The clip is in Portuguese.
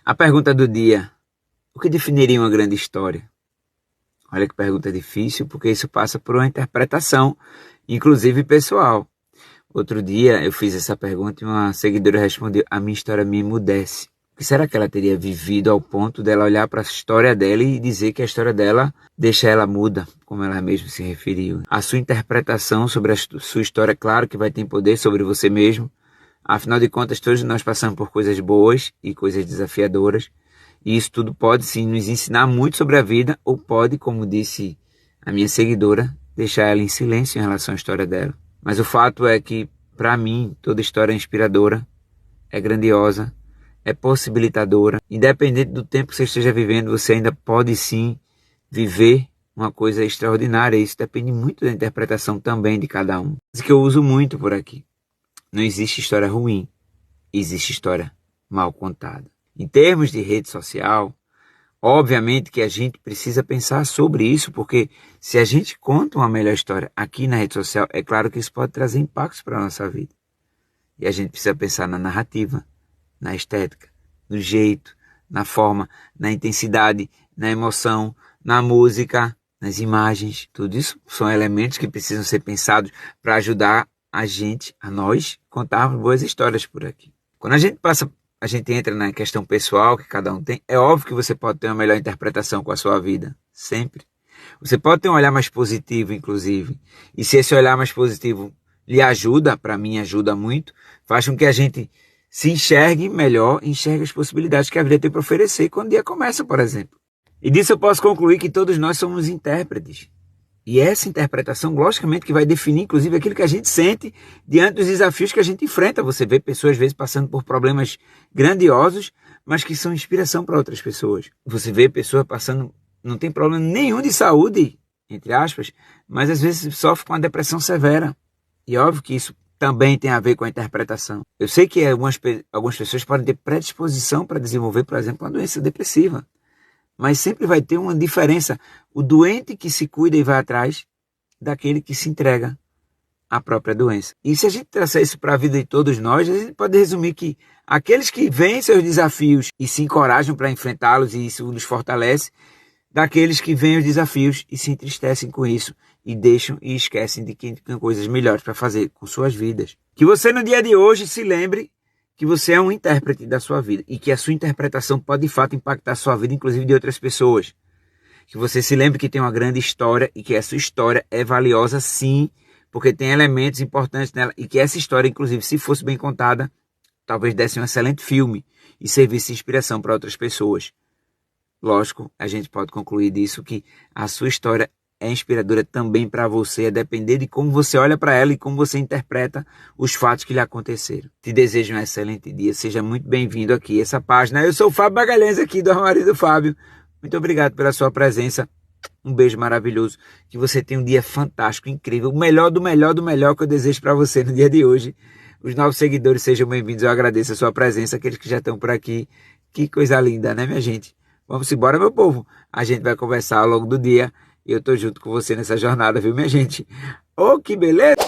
A pergunta do dia: o que definiria uma grande história? Olha que pergunta difícil, porque isso passa por uma interpretação, inclusive pessoal. Outro dia eu fiz essa pergunta e uma seguidora respondeu: a minha história me emudece. O que será que ela teria vivido ao ponto dela olhar para a história dela e dizer que a história dela deixa ela muda, como ela mesma se referiu? A sua interpretação sobre a sua história, claro que vai ter poder sobre você mesmo. Afinal de contas, todos nós passamos por coisas boas e coisas desafiadoras. E isso tudo pode sim nos ensinar muito sobre a vida, ou pode, como disse a minha seguidora, deixar ela em silêncio em relação à história dela. Mas o fato é que, para mim, toda história é inspiradora, é grandiosa, é possibilitadora. Independente do tempo que você esteja vivendo, você ainda pode sim viver uma coisa extraordinária. Isso depende muito da interpretação também de cada um. Isso que eu uso muito por aqui. Não existe história ruim, existe história mal contada. Em termos de rede social, obviamente que a gente precisa pensar sobre isso, porque se a gente conta uma melhor história aqui na rede social, é claro que isso pode trazer impactos para a nossa vida. E a gente precisa pensar na narrativa, na estética, no jeito, na forma, na intensidade, na emoção, na música, nas imagens. Tudo isso são elementos que precisam ser pensados para ajudar a gente, a nós, contar boas histórias por aqui. Quando a gente entra na questão pessoal que cada um tem, é óbvio que você pode ter uma melhor interpretação com a sua vida, sempre. Você pode ter um olhar mais positivo, inclusive. E se esse olhar mais positivo lhe ajuda, para mim ajuda muito, faz com que a gente se enxergue melhor, enxergue as possibilidades que a vida tem para oferecer quando o dia começa, por exemplo. E disso eu posso concluir que todos nós somos intérpretes. E essa interpretação, logicamente, que vai definir, inclusive, aquilo que a gente sente diante dos desafios que a gente enfrenta. Você vê pessoas, às vezes, passando por problemas grandiosos, mas que são inspiração para outras pessoas. Você vê pessoas passando, não tem problema nenhum de saúde, entre aspas, mas às vezes sofre com uma depressão severa. E óbvio que isso também tem a ver com a interpretação. Eu sei que algumas pessoas podem ter predisposição para desenvolver, por exemplo, uma doença depressiva. Mas sempre vai ter uma diferença. O doente que se cuida e vai atrás daquele que se entrega à própria doença. E se a gente traçar isso para a vida de todos nós, a gente pode resumir que aqueles que vencem os desafios e se encorajam para enfrentá-los, e isso nos fortalece, daqueles que veem os desafios e se entristecem com isso e deixam e esquecem de que tem coisas melhores para fazer com suas vidas. Que você no dia de hoje se lembre que você é um intérprete da sua vida e que a sua interpretação pode de fato impactar a sua vida, inclusive de outras pessoas. Que você se lembre que tem uma grande história e que essa história é valiosa sim, porque tem elementos importantes nela e que essa história, inclusive, se fosse bem contada, talvez desse um excelente filme e servisse de inspiração para outras pessoas. Lógico, a gente pode concluir disso que a sua história é inspiradora também para você, a depender de como você olha para ela e como você interpreta os fatos que lhe aconteceram. Te desejo um excelente dia, seja muito bem-vindo aqui a essa página. Eu sou o Fábio Magalhães aqui do Armário do Fábio. Muito obrigado pela sua presença, um beijo maravilhoso, que você tenha um dia fantástico, incrível, o melhor do melhor do melhor que eu desejo para você no dia de hoje. Os novos seguidores sejam bem-vindos, eu agradeço a sua presença, aqueles que já estão por aqui. Que coisa linda, né, minha gente? Vamos embora, meu povo. A gente vai conversar ao longo do dia. E eu tô junto com você nessa jornada, viu, minha gente? Oh, que beleza!